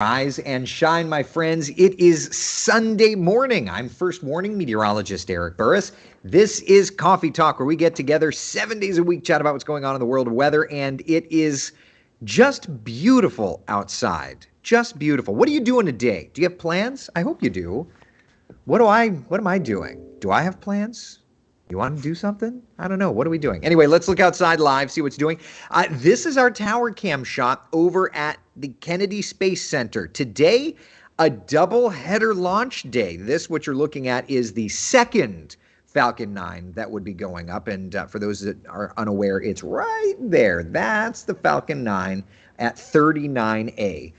Rise and shine, my friends. It is Sunday morning. I'm first morning meteorologist Eric Burris. This is Coffee Talk, where we get together 7 days a week, chat about what's going on in the world of weather, and it is just beautiful outside. Just beautiful. What are you doing today? Do you have plans? I hope you do. What am I doing? Do I have plans? You want to do something? I don't know. What are we doing? Anyway, let's look outside live, see what's doing. This is our tower cam shot over at the Kennedy Space Center. Today, a double header launch day. This, what you're looking at, is the second Falcon 9 that would be going up. And for those that are unaware, it's right there. That's the Falcon 9 at 39A.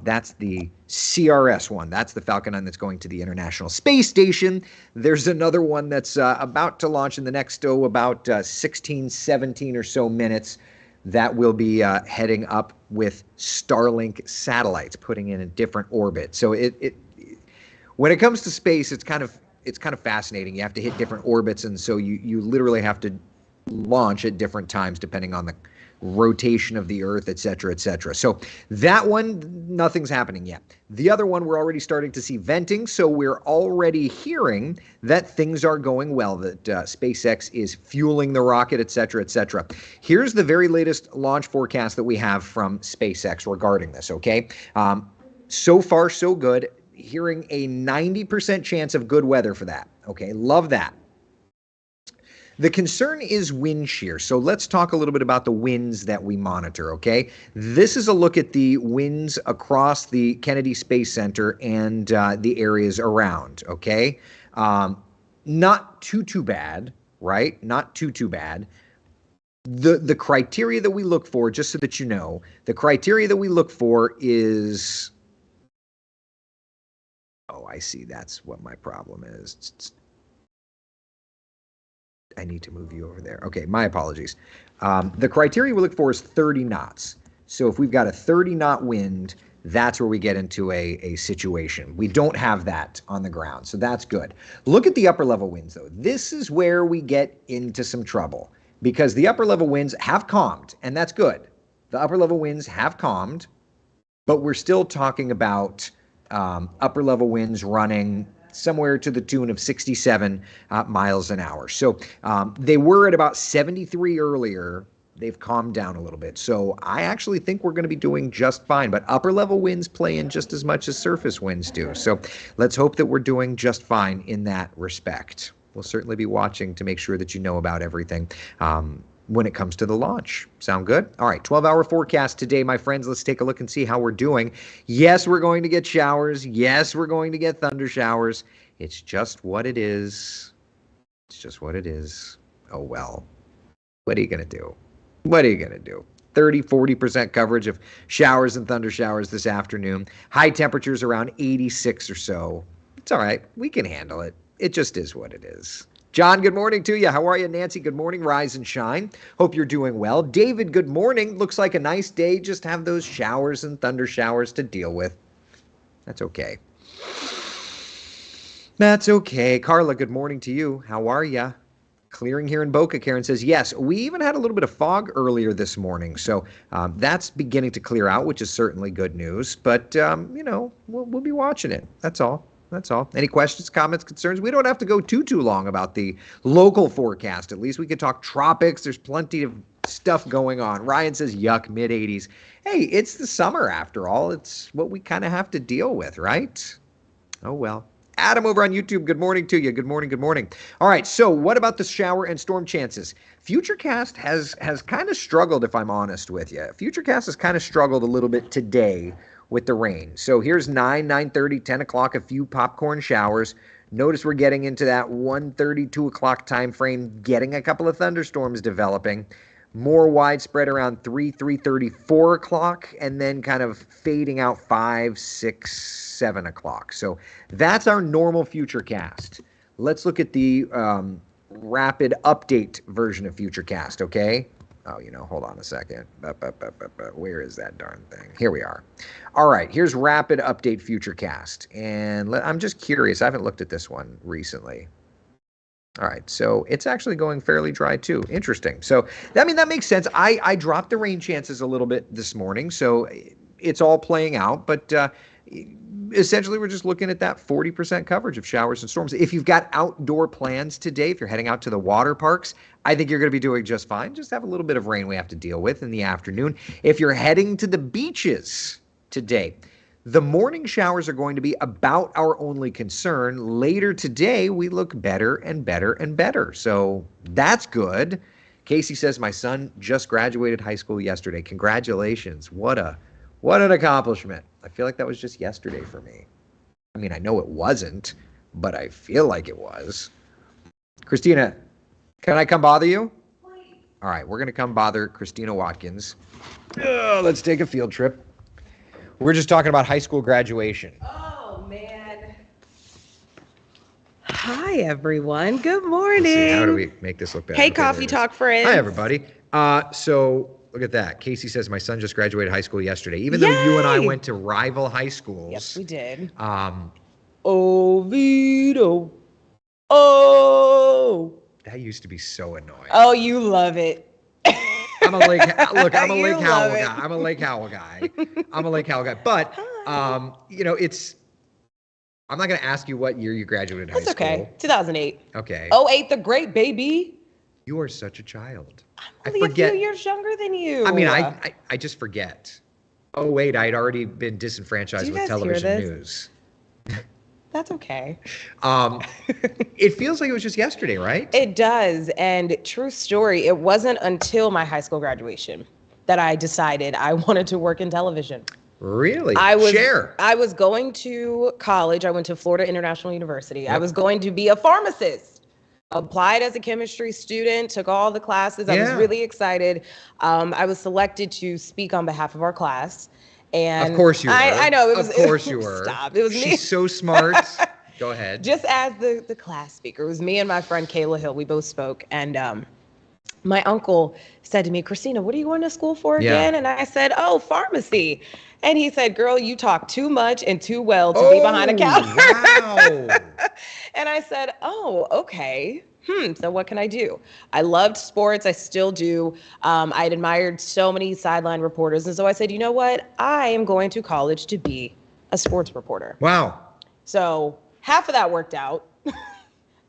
That's the CRS one. That's the Falcon 9 that's going to the International Space Station. There's another one that's about to launch in the next, about 16, 17 or so minutes that will be heading up with Starlink satellites, putting in a different orbit. So when it comes to space, it's kind of fascinating. You have to hit different orbits, and so you literally have to launch at different times depending on the rotation of the Earth, et cetera, et cetera. So that one, nothing's happening yet. The other one, we're already starting to see venting, so we're already hearing that things are going well, that SpaceX is fueling the rocket, et cetera, et cetera. Here's the very latest launch forecast that we have from SpaceX regarding this, okay? So far, so good. Hearing a 90% chance of good weather for that, okay? Love that. The concern is wind shear. So let's talk a little bit about the winds that we monitor, okay? This is a look at the winds across the Kennedy Space Center and the areas around, okay? Not too bad, right? Not too bad. The criteria that we look for, just so that you know, the criteria that we look for is... Oh, I see. That's what my problem is. I need to move you over there. Okay, my apologies. The criteria we look for is 30 knots. So if we've got a 30-knot wind, that's where we get into a situation. We don't have that on the ground, so that's good. Look at the upper-level winds, though. This is where we get into some trouble because the upper-level winds have calmed, and that's good. The upper-level winds have calmed, but we're still talking about upper-level winds running somewhere to the tune of 67 miles an hour. So they were at about 73 earlier. They've calmed down a little bit. So I actually think we're going to be doing just fine. But upper level winds play in just as much as surface winds do. So let's hope that we're doing just fine in that respect. We'll certainly be watching to make sure that you know about everything when it comes to the launch. Sound good? All right, 12-hour forecast today, my friends. Let's take a look and see how we're doing. Yes, we're going to get showers. Yes, we're going to get thunder showers. It's just what it is. It's just what it is. Oh, well. What are you going to do? What are you going to do? 30-40% coverage of showers and thunder showers this afternoon. High temperatures around 86 or so. It's all right. We can handle it. It just is what it is. John, good morning to you. How are you? Nancy, good morning. Rise and shine. Hope you're doing well. David, good morning. Looks like a nice day. Just have those showers and thunder showers to deal with. That's okay. That's okay. Carla, good morning to you. How are ya? Clearing here in Boca. Karen says, yes, we even had a little bit of fog earlier this morning. So that's beginning to clear out, which is certainly good news. But, we'll be watching it. That's all. That's all. Any questions, comments, concerns? We don't have to go too long about the local forecast. At least we could talk tropics. There's plenty of stuff going on. Ryan says, yuck, mid-80s. Hey, it's the summer after all. It's what we kind of have to deal with, right? Oh, well. Adam over on YouTube, good morning to you. Good morning, good morning. All right, so what about the shower and storm chances? Futurecast has kind of struggled, if I'm honest with you. Futurecast has kind of struggled a little bit today with the rain. So here's 9:30, 10 o'clock, a few popcorn showers. Notice we're getting into that 1:30, 2 o'clock time frame, getting a couple of thunderstorms developing. More widespread around 3:30, 4 o'clock, and then kind of fading out 5, 6, 7 o'clock. So that's our normal Futurecast. Let's look at the rapid update version of Futurecast, okay? Oh, hold on a second. Where is that darn thing? Here we are. All right, here's rapid update Futurecast. And I'm just curious. I haven't looked at this one recently. All right, so it's actually going fairly dry too. Interesting. So, that makes sense. I dropped the rain chances a little bit this morning. So it's all playing out, but essentially we're just looking at that 40% coverage of showers and storms. If you've got outdoor plans today, if you're heading out to the water parks, I think you're going to be doing just fine. Just have a little bit of rain we have to deal with in the afternoon. If you're heading to the beaches today, the morning showers are going to be about our only concern. Later today, we look better and better and better. So that's good. Casey says, my son just graduated high school yesterday. Congratulations. What an accomplishment. I feel like that was just yesterday for me. I mean, I know it wasn't, but I feel like it was. Christina, can I come bother you? Please. All right, we're going to come bother Christina Watkins. Let's take a field trip. We're just talking about high school graduation. Oh, man. Hi, everyone. Good morning. Let's see, how do we make this look better? Hey, Coffee Talk friends. Hi, everybody. So look at that. Casey says, my son just graduated high school yesterday. Even though you and I went to rival high schools. Yes, we did. Oviedo. Oh. That used to be so annoying. Oh, you love it. I'm a Lake Howell guy. I'm a Lake Howell guy. But, I'm not going to ask you what year you graduated high school. That's okay. 2008. Okay. 08, the great baby. You are such a child. I'm only a few years younger than you. I mean, I just forget. 08, I'd already been disenfranchised with television news. That's okay. It feels like it was just yesterday, right? It does. And true story, it wasn't until my high school graduation that I decided I wanted to work in television. Really? I was going to college. I went to Florida International University. Yep. I was going to be a pharmacist. Applied as a chemistry student, took all the classes. I was really excited. I was selected to speak on behalf of our class. And of course you were. I know. Of course you were. Stop. It was me. She's so smart. Go ahead. Just as the class speaker. It was me and my friend Kayla Hill. We both spoke. And my uncle said to me, Christina, what are you going to school for again? And I said, pharmacy. And he said, girl, you talk too much and too well to be behind a counter. Wow. And I said, okay. So what can I do? I loved sports. I still do. I'd admired so many sideline reporters. And so I said, you know what? I am going to college to be a sports reporter. Wow. So half of that worked out.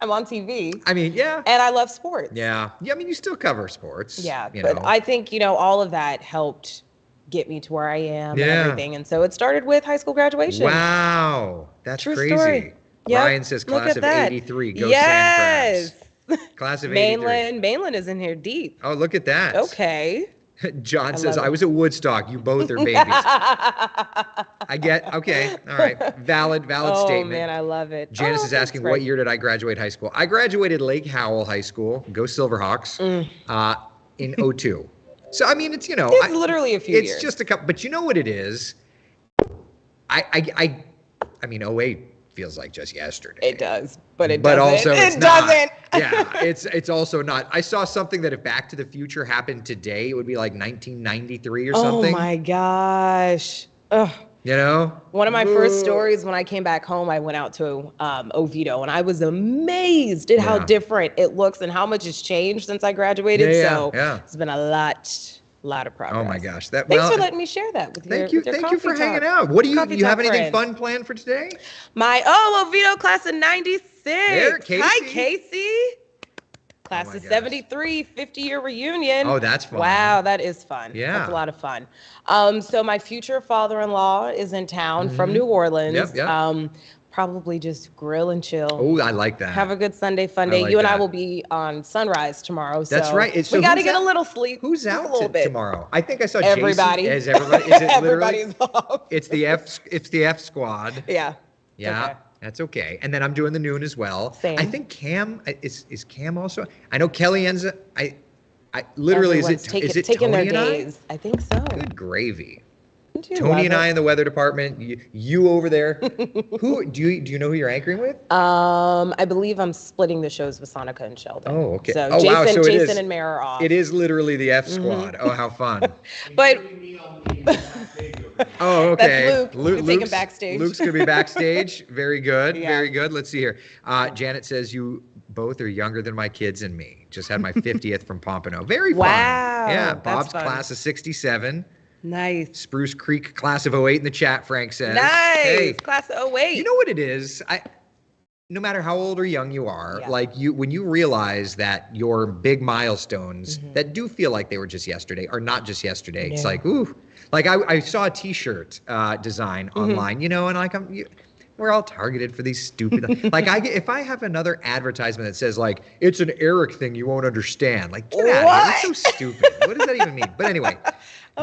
I'm on TV. I mean, yeah. And I love sports. Yeah. Yeah. I mean, you still cover sports. Yeah. But I think, all of that helped get me to where I am and everything. And so it started with high school graduation. Wow. That's true crazy. Story. Ryan says class of 83. Go San Crabs. Class of 83. Mainland is in here deep. Oh, look at that. Okay. John says, I was at Woodstock. You both are babies. Okay. All right. Valid statement. Oh, man, I love it. Janice is asking, what year did I graduate high school? I graduated Lake Howell High School. Go Silverhawks. In 02. So, I mean, it's literally a few years. It's just a couple. But you know what it is? I mean, 08 feels like just yesterday. It does, but it doesn't. But also it's it not. Doesn't. Yeah, it's also not. I saw something that if Back to the Future happened today, it would be like 1993 or something. Oh my gosh. Ugh. One of my first stories when I came back home, I went out to Oviedo, and I was amazed at how different it looks and how much has changed since I graduated. It's been a lot of progress. Oh my gosh! Thanks for letting me share that with you. Thank you for hanging out. What do you have anything fun planned for today? My Oviedo class of '96. There, Casey. Hi, Casey. Class of 73, 50-year reunion. Oh, that's fun. Wow, that is fun. Yeah. That's a lot of fun. So my future father-in-law is in town from New Orleans. Yep. Probably just grill and chill. Oh, I like that. Have a good Sunday fun day. You and I will be on Sunrise tomorrow. That's right. So we got to get a little sleep. Who's out tomorrow? I think I saw everybody. Jason. Is everybody? Is it Everybody's off. It's the F squad. Yeah. Yeah. Okay. That's okay. And then I'm doing the noon as well. Same. I think Cam is Cam also. I know Kelly Enza. I literally is it taking Tony their days? I think so. Good gravy. Tony and I in the weather department. You over there. Who do you know who you're anchoring with? I believe I'm splitting the shows with Sonica and Sheldon. Oh, okay. So Jason, Jason and Mare are off. It is literally the F squad. Oh, how fun. But oh, okay. That's Luke. Luke's backstage. Luke's gonna be backstage. Very good. Yeah. Very good. Let's see here. Janet says you both are younger than my kids and me. Just had my 50th from Pompano. Very fun. Wow. Yeah. Bob's fun. class of 67. Nice. Spruce Creek class of '08 in the chat, Frank says. Nice. Hey, Class of '08. You know what it is? No matter how old or young you are, like when you realize that your big milestones that do feel like they were just yesterday are not just yesterday. It's like, ooh, like I saw a T-shirt design online, you know, and like we're all targeted for these stupid, like if I have another advertisement that says like, it's an Eric thing you won't understand, like get out of here. It's so stupid. What does that even mean? But anyway,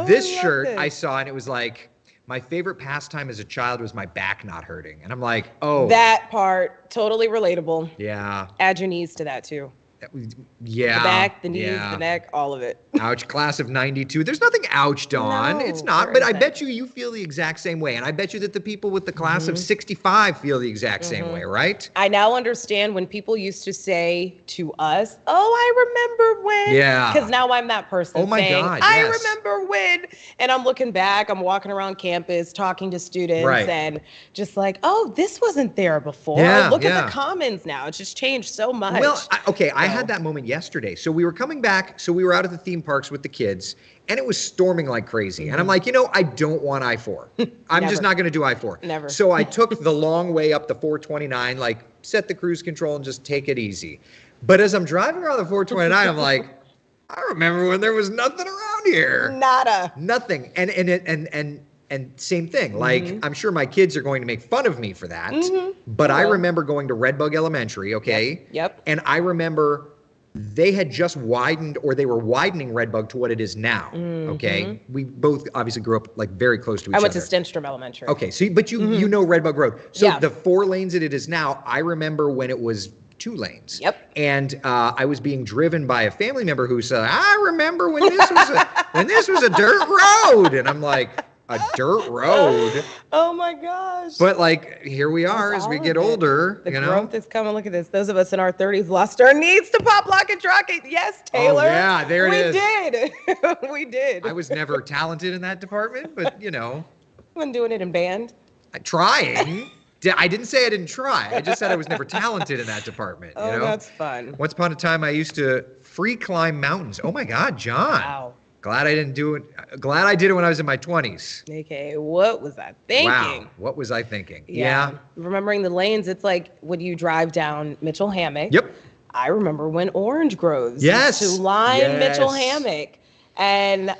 this shirt I saw and it was like, my favorite pastime as a child was my back not hurting. And I'm like, oh. That part, totally relatable. Yeah. Add your knees to that too. Yeah. The back, the knees, the neck, all of it. Ouch, class of '92. There's nothing ouched on. No, it's not. But I bet you feel the exact same way. And I bet you that the people with the class of '65 feel the exact same way, right? I now understand when people used to say to us, oh, I remember when. Yeah. Because now I'm that person oh my saying, God, I remember when. And I'm looking back, I'm walking around campus, talking to students and just like, oh, this wasn't there before. Yeah, Look at the commons now. It's just changed so much. Well, I had that moment yesterday. So we were coming back. So we were out at the theme parks with the kids and it was storming like crazy. And I'm like, you know, I don't want I-4. I'm just not going to do I-4. Never. So I took the long way up the 429, like set the cruise control and just take it easy. But as I'm driving around the 429, I'm like, I remember when there was nothing around here. Nada. Nothing. And same thing, like I'm sure my kids are going to make fun of me for that, but I remember going to Redbug Elementary, okay? Yep. And I remember they had just widened, or they were widening Redbug to what it is now, okay? We both obviously grew up like very close to each other. I went to Stenstrom Elementary. Okay, so but you know Redbug Road. So the 4 lanes that it is now, I remember when it was 2 lanes. Yep. And I was being driven by a family member who said, I remember when this was a dirt road. And I'm like, a dirt road. Oh my gosh. But like, here we are as we get older. The growth is coming. Look at this. Those of us in our 30s lost our needs to pop, lock, and rock it. Yes, Taylor. Oh, yeah, there it is. We did. We did. I was never talented in that department, but you know. When doing it in band. Trying. I didn't say I didn't try. I just said I was never talented in that department. Oh, you know? That's fun. Once upon a time, I used to free climb mountains. Oh my God, John. Wow. Glad I didn't do it. Glad I did it when I was in my 20s. Okay, what was I thinking? Wow, what was I thinking? Yeah. Remembering the lanes, it's like when you drive down Mitchell Hammock. Yep. I remember when orange groves used to line Mitchell Hammock. And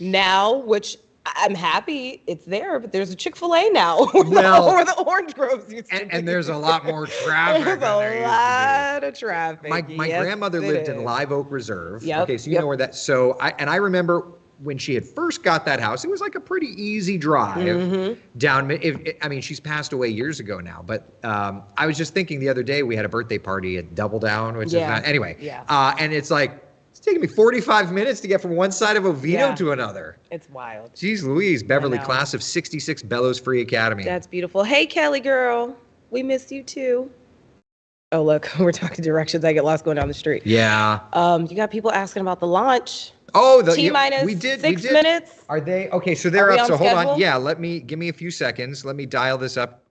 now, which I'm happy it's there, but there's a Chick-fil-A now where the orange groves used to be. And there's a lot more traffic. There's a lot of traffic. My grandmother lived in Live Oak Reserve. Yep. Okay, so you know where that. So I remember when she had first got that house, it was like a pretty easy drive down. I mean, she's passed away years ago now, but I was just thinking the other day we had a birthday party at Double Down, which is not anyway. Yeah. And it's like, it's taking me 45 minutes to get from one side of Oviedo to another. It's wild. Jeez Louise, Beverly, class of '66, Bellows Free Academy. That's beautiful. Hey, Kelly girl, we missed you too. Oh, look, we're talking directions. I get lost going down the street. Yeah. You got people asking about the launch. Oh, T-minus we did 6 minutes. Are they? Okay, so they're up. So hold on. Yeah, give me a few seconds. Let me dial this up.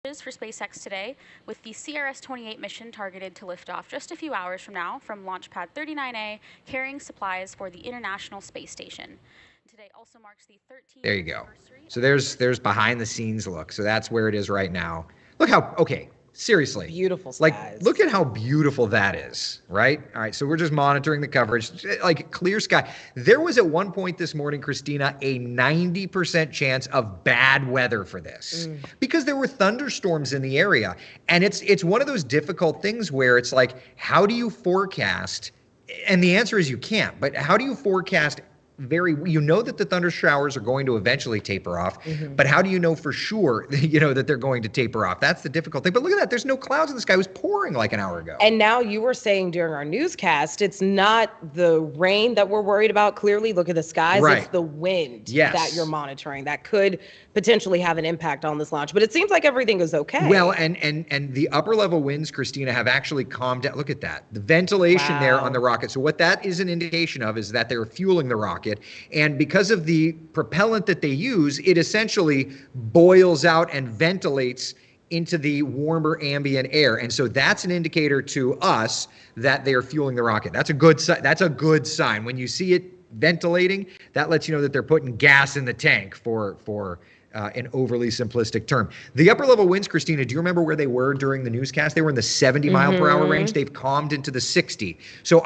For SpaceX today, with the CRS-28 mission targeted to lift off just a few hours from now from Launch Pad 39A, carrying supplies for the International Space Station. Today also marks the 13th There you go. So there's behind the scenes look. So that's where it is right now. Look how, okay, seriously. Beautiful skies. Like, look at how beautiful that is, right? All right, so we're just monitoring the coverage. Like, clear sky. There was at one point this morning, Christina, a 90% chance of bad weather for this because there were thunderstorms in the area. And it's one of those difficult things where it's like, how do you forecast? And the answer is you can't, but how do you forecast you know that the thunder showers are going to eventually taper off, but how do you know for sure, that they're going to taper off? That's the difficult thing. But look at that. There's no clouds in the sky. It was pouring like an hour ago. And now you were saying during our newscast, it's not the rain that we're worried about. Clearly, look at the skies. Right. It's the wind that you're monitoring that could potentially have an impact on this launch. But it seems like everything is okay. Well, and the upper level winds, Christina, have actually calmed down. Look at that. The ventilation there on the rocket. So what that is an indication of is that they're fueling the rocket. And because of the propellant that they use, it essentially boils out and ventilates into the warmer ambient air. And so that's an indicator to us that they are fueling the rocket. That's a good sign. When you see it ventilating, that lets you know that they're putting gas in the tank for an overly simplistic term. The upper level winds, Christina, do you remember where they were during the newscast? They were in the 70 mile per hour range. They've calmed into the 60. So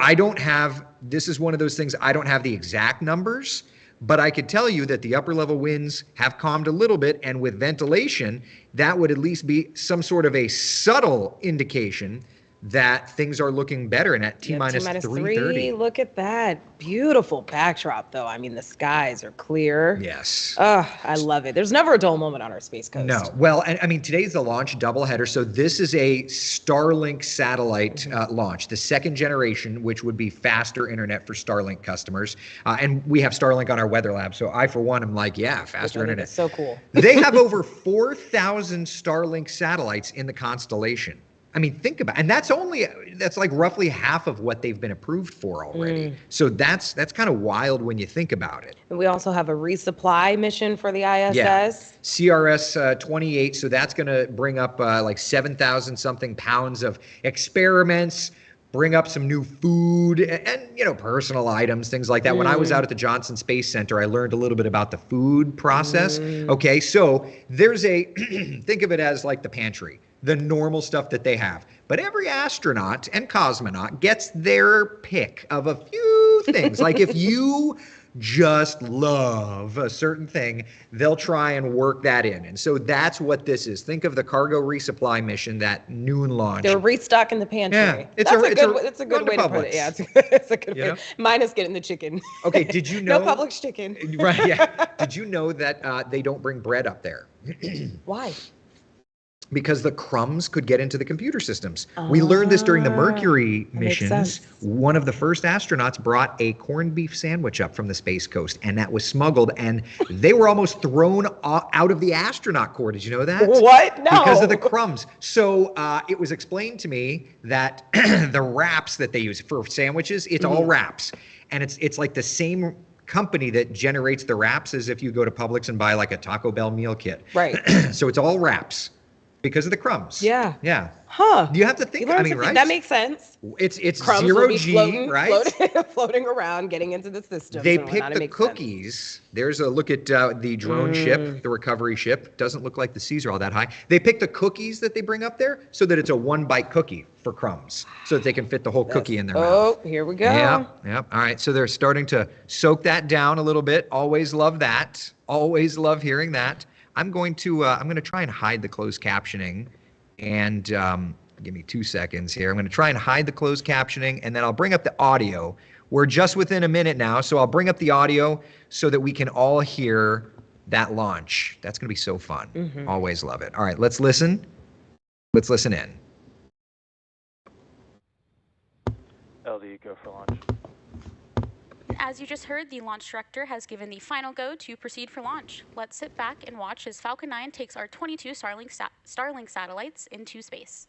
this is one of those things, I don't have the exact numbers, but I could tell you that the upper level winds have calmed a little bit, and with ventilation, that would at least be some sort of a subtle indication that things are looking better, and at T-minus 330. Look at that. Beautiful backdrop, though. I mean, the skies are clear. Yes. I love it. There's never a dull moment on our Space Coast. No. Well, and I mean, today's the launch doubleheader. So this is a Starlink satellite launch, the second generation, which would be faster internet for Starlink customers. And we have Starlink on our weather lab. So I, for one, am like, yeah, faster internet. It's so cool. They have over 4,000 Starlink satellites in the constellation. I mean, think about it. And that's like roughly half of what they've been approved for already. So that's kind of wild when you think about it. And we also have a resupply mission for the ISS. Yeah. CRS 28. So that's going to bring up like 7,000 something pounds of experiments, bring up some new food and personal items, things like that. When I was out at the Johnson Space Center, I learned a little bit about the food process. Okay, so there's think of it as like the pantry, the normal stuff that they have. But every astronaut and cosmonaut gets their pick of a few things. Like if you just love a certain thing, they'll try and work that in. And so that's what this is. Think of the cargo resupply mission, that noon launch. They're restocking the pantry. Yeah, it's a good way to put it. Yeah, it's a good way. Minus getting the chicken. Okay, did you know? No Publix chicken. Right, yeah. Did you know that they don't bring bread up there? Why? Because the crumbs could get into the computer systems. We learned this during the Mercury missions. One of the first astronauts brought a corned beef sandwich up from the Space Coast, and that was smuggled, and they were almost thrown out of the astronaut corps. Did you know that? What? No. Because of the crumbs. So it was explained to me that the wraps that they use for sandwiches, it's all wraps. And it's like the same company that generates the wraps as if you go to Publix and buy like a Taco Bell meal kit. Right. So it's all wraps. Because of the crumbs. Yeah. Yeah. Huh. You have to think. I mean, right? That makes sense. It's Crumbs zero G, right? Floating around, getting into the system. They picked the cookies. There's a look at the drone ship, the recovery ship. Doesn't look like the seas are all that high. They pick the cookies that they bring up there so that it's a one-bite cookie for crumbs, so that they can fit the whole cookie in their mouth. Oh, here we go. Yep. All right. So they're starting to soak that down a little bit. Always love that. Always love hearing that. I'm going to try and hide the closed captioning, and give me 2 seconds here. I'm going to try and hide the closed captioning, and then I'll bring up the audio. We're just within a minute now, so I'll bring up the audio so that we can all hear that launch. That's going to be so fun. Always love it. All right, let's listen. Let's listen in. LD, go for launch. As you just heard, the launch director has given the final go to proceed for launch. Let's sit back and watch as Falcon 9 takes our 22 Starlink satellites into space.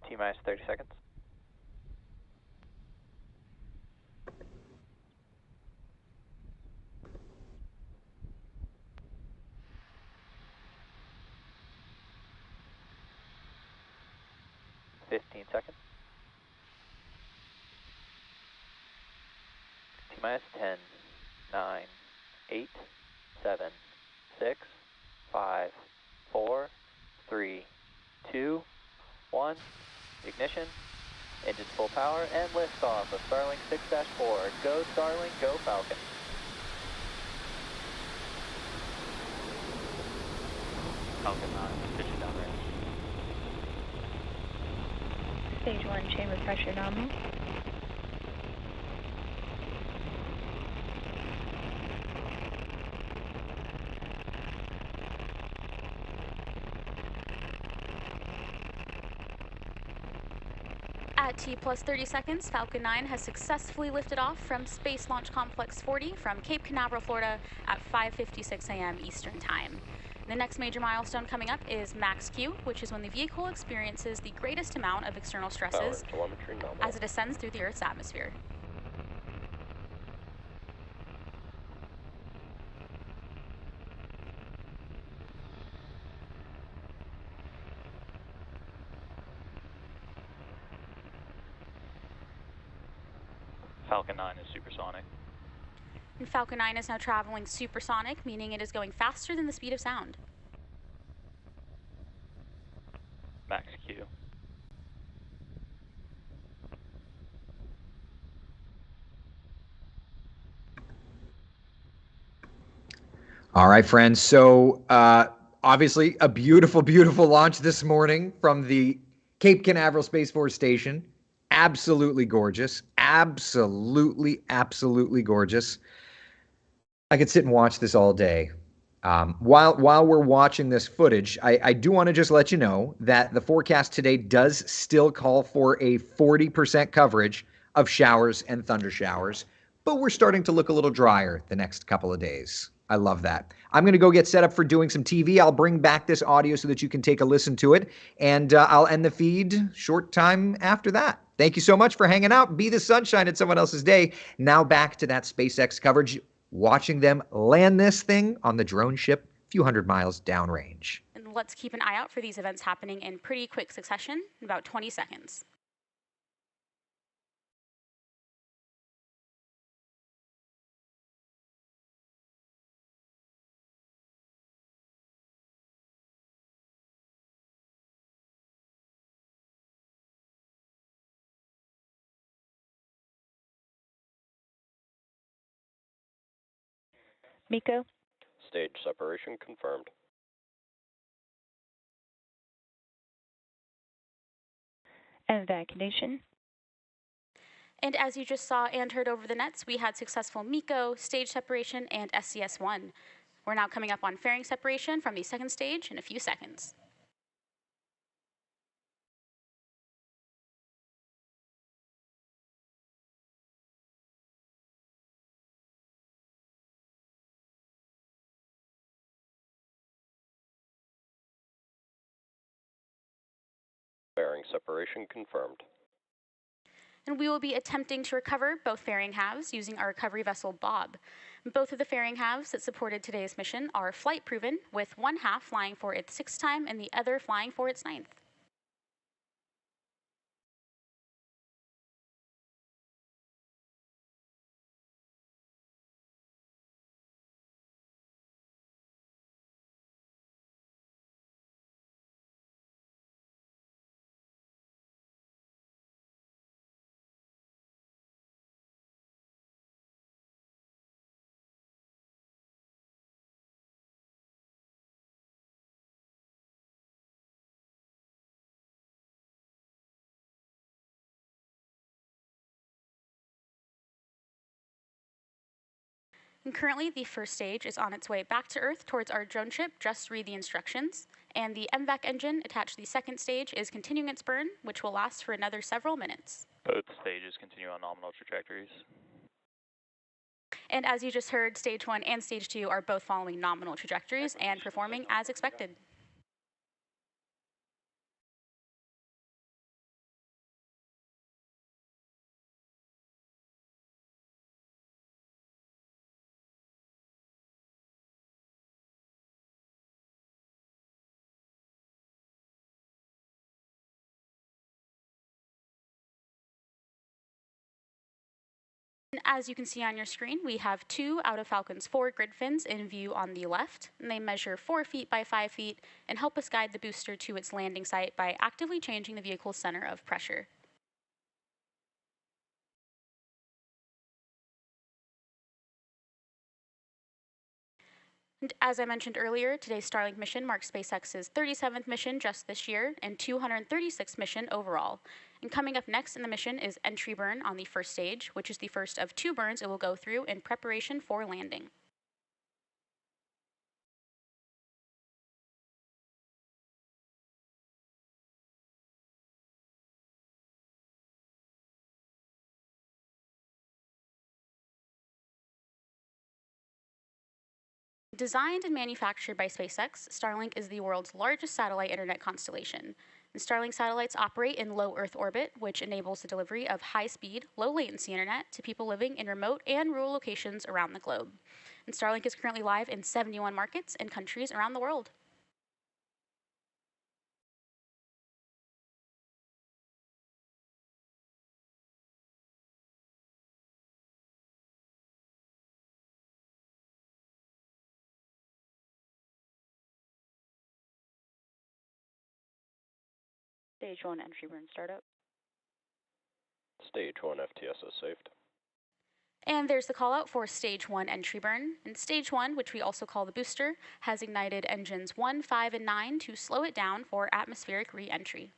T-minus 30 seconds. Seconds. T-minus 10, 9, 8, 7, 6, 5, 4, 3, 2, 1. Ignition, engines full power, and liftoff of Starlink 6-4. Go Starlink, go Falcon. Falcon 9, pitching down range. Stage 1 chamber pressure nominal. At T plus 30 seconds, Falcon 9 has successfully lifted off from Space Launch Complex 40 from Cape Canaveral, Florida at 5:56 a.m. Eastern Time. The next major milestone coming up is Max Q, which is when the vehicle experiences the greatest amount of external stresses as it ascends through the Earth's atmosphere. Falcon 9 is supersonic. And Falcon 9 is now traveling supersonic, meaning it is going faster than the speed of sound. Max Q. All right, friends. So obviously a beautiful, beautiful launch this morning from the Cape Canaveral Space Force Station. Absolutely gorgeous. Absolutely, absolutely gorgeous. I could sit and watch this all day. While we're watching this footage, I do want to just let you know that the forecast today does still call for a 40% coverage of showers and thunder showers, but we're starting to look a little drier the next couple of days. I love that. I'm going to go get set up for doing some TV. I'll bring back this audio so that you can take a listen to it, and I'll end the feed short time after that. Thank you so much for hanging out. Be the sunshine in someone else's day. Now back to that SpaceX coverage, watching them land this thing on the drone ship a few hundred miles downrange. And let's keep an eye out for these events happening in pretty quick succession, in about 20 seconds. Miko, Stage separation confirmed. and that condition. And as you just saw and heard over the nets, we had successful MECO, stage separation, and SCS-1. We're now coming up on fairing separation from the second stage in a few seconds. Bearing separation confirmed. And we will be attempting to recover both fairing halves using our recovery vessel Bob. Both of the fairing halves that supported today's mission are flight proven, with one half flying for its 6th time and the other flying for its 9th. And currently, the first stage is on its way back to Earth towards our drone ship. Just read the instructions. And the MVAC engine attached to the second stage is continuing its burn, which will last for another several minutes. Both stages continue on nominal trajectories. And as you just heard, stage 1 and stage 2 are both following nominal trajectories and performing as expected. As you can see on your screen, we have 2 out of Falcon's 4 grid fins in view on the left, and they measure 4 feet by 5 feet and help us guide the booster to its landing site by actively changing the vehicle's center of pressure. And as I mentioned earlier, today's Starlink mission marks SpaceX's 37th mission just this year and 236th mission overall. And coming up next in the mission is entry burn on the first stage, which is the first of 2 burns it will go through in preparation for landing. Designed and manufactured by SpaceX, Starlink is the world's largest satellite internet constellation. And Starlink satellites operate in low Earth orbit, which enables the delivery of high-speed, low-latency internet to people living in remote and rural locations around the globe. And Starlink is currently live in 71 markets and countries around the world. Stage 1 entry burn startup. Stage 1 FTS is saved. And there's the call out for stage 1 entry burn. And stage 1, which we also call the booster, has ignited engines 1, 5, and 9 to slow it down for atmospheric re-entry.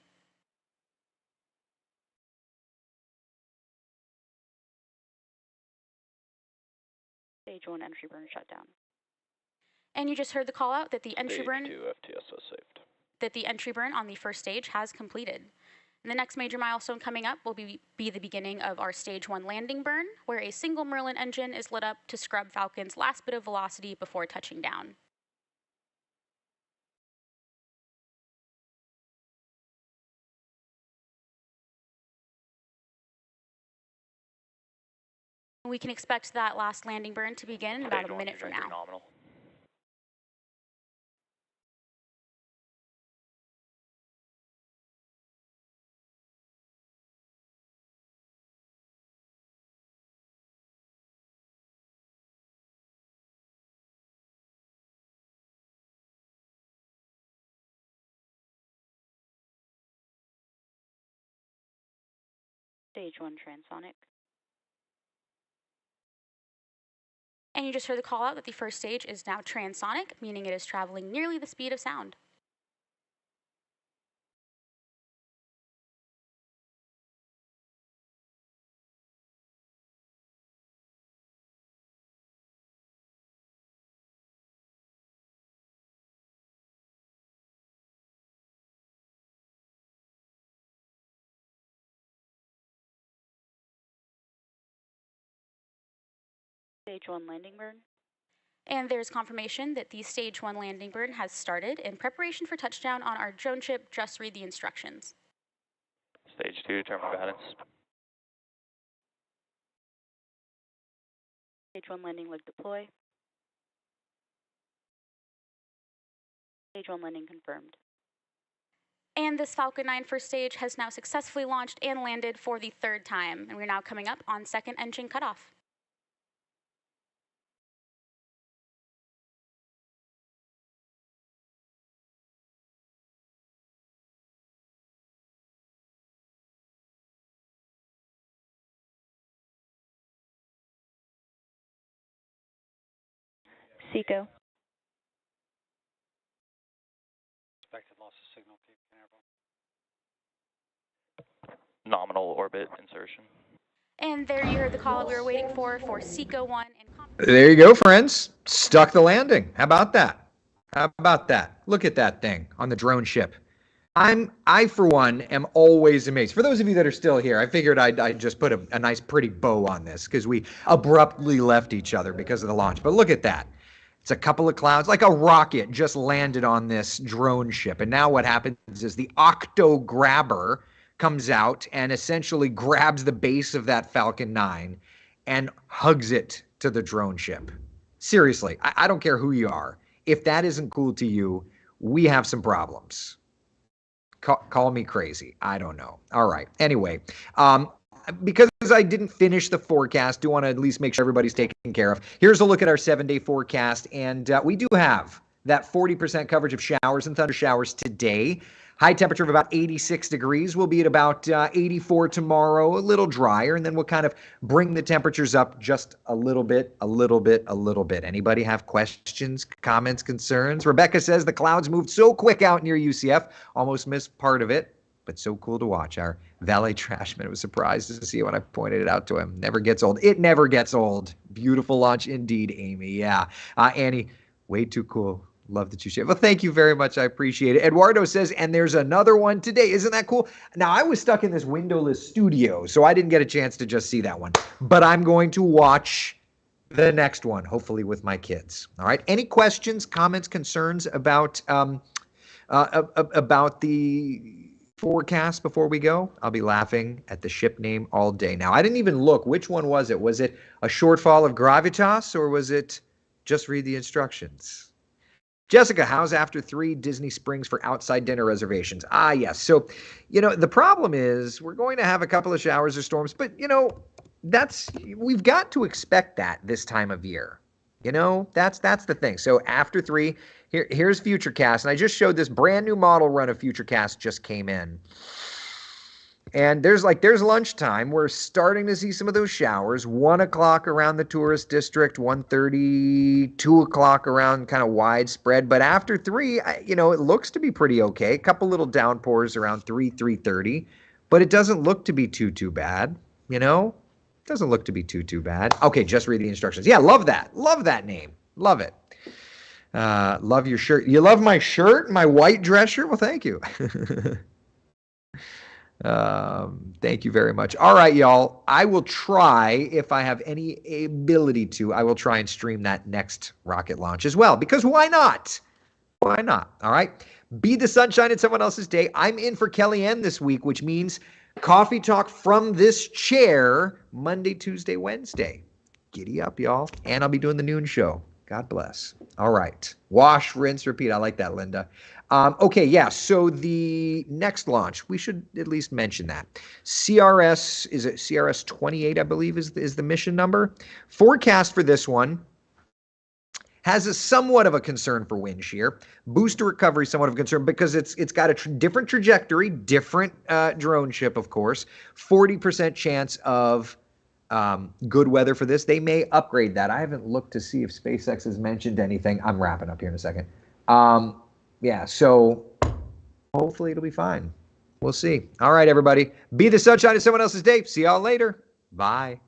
Stage 1 entry burn shutdown. And you just heard the call out that the entry Stage burn 2 FTS is saved. that the entry burn on the first stage has completed. And the next major milestone coming up will be the beginning of our stage 1 landing burn, where a single Merlin engine is lit up to scrub Falcon's last bit of velocity before touching down. We can expect that last landing burn to begin in about a minute from now. Nominal. Stage 1 transonic. And you just heard the call out that the first stage is now transonic, meaning it is traveling nearly the speed of sound. Stage 1 landing burn. And there's confirmation that the stage 1 landing burn has started in preparation for touchdown on our drone ship. Just read the instructions. Stage 2, terminal guidance. Stage 1 landing leg deploy. Stage 1 landing confirmed. And this Falcon 9 first stage has now successfully launched and landed for the 3rd time. And we're now coming up on second engine cutoff. Seco. Expected loss of signal, Cape Canaveral. Nominal orbit insertion. And there you heard the call that we were waiting for SECO 1. There you go, friends. Stuck the landing. How about that? How about that? Look at that thing on the drone ship. I for one am always amazed. For those of you that are still here, I figured I'd just put a nice pretty bow on this because we abruptly left each other because of the launch. But look at that. It's a couple of clouds, like a rocket just landed on this drone ship. And now what happens is the octo grabber comes out and essentially grabs the base of that Falcon 9 and hugs it to the drone ship. Seriously, I don't care who you are. If that isn't cool to you, we have some problems. Call me crazy. I don't know. All right. Anyway, because I didn't finish the forecast, do want to at least make sure everybody's taken care of. Here's a look at our 7-day forecast, and we do have that 40% coverage of showers and thunder showers today. High temperature of about 86 degrees. We'll be at about 84 tomorrow, a little drier, and then we'll kind of bring the temperatures up just a little bit. Anybody have questions, comments, concerns? Rebecca says the clouds moved so quick out near UCF, almost missed part of it, but so cool to watch. Our valet trashman was surprised to see it when I pointed it out to him. Never gets old. It never gets old. Beautiful launch indeed, Amy. Yeah. Annie, way too cool. Love that you share. Well, thank you very much. I appreciate it. Eduardo says, and there's another one today. Isn't that cool? Now, I was stuck in this windowless studio, so I didn't get a chance to just see that one. But I'm going to watch the next one, hopefully with my kids. All right. Any questions, comments, concerns about the forecast before we go? I'll be laughing at the ship name all day. Now, I didn't even look. Which one was it? Was it a shortfall of gravitas, or was it just read the instructions? Jessica, how's after 3 Disney Springs for outside dinner reservations? Yes. So, the problem is we're going to have a couple of showers or storms, but, we've got to expect that this time of year. You know, that's the thing. So after 3, here's Futurecast. And I just showed this brand new model run of Futurecast just came in. And there's lunchtime. We're starting to see some of those showers. 1 o'clock around the tourist district, 1:30, 2 o'clock around kind of widespread. But after 3, it looks to be pretty okay. A couple little downpours around 3:30. But it doesn't look to be too bad, Doesn't look to be too bad. Okay, just read the instructions. Yeah, love that. Love that name. Love it. Love your shirt. You love my shirt? My white dress shirt? Well, thank you. Thank you very much. All right, y'all. I will try, if I have any ability to, I will try and stream that next rocket launch as well, because why not? Why not? All right. Be the sunshine in someone else's day. I'm in for Kellyanne this week, which means coffee talk from this chair Monday, Tuesday, Wednesday. Giddy up, y'all. And I'll be doing the noon show. God bless. All right. Wash, rinse, repeat. I like that, Linda. Okay, yeah. So the next launch, we should at least mention that. CRS, is it CRS 28, I believe, is the mission number. Forecast for this one has a somewhat of a concern for wind shear. Booster recovery, somewhat of a concern because it's got a different trajectory, different drone ship, of course. 40% chance of good weather for this. They may upgrade that. I haven't looked to see if SpaceX has mentioned anything. I'm wrapping up here in a second. Yeah, so hopefully it'll be fine. We'll see. All right, everybody. Be the sunshine in someone else's day. See y'all later. Bye.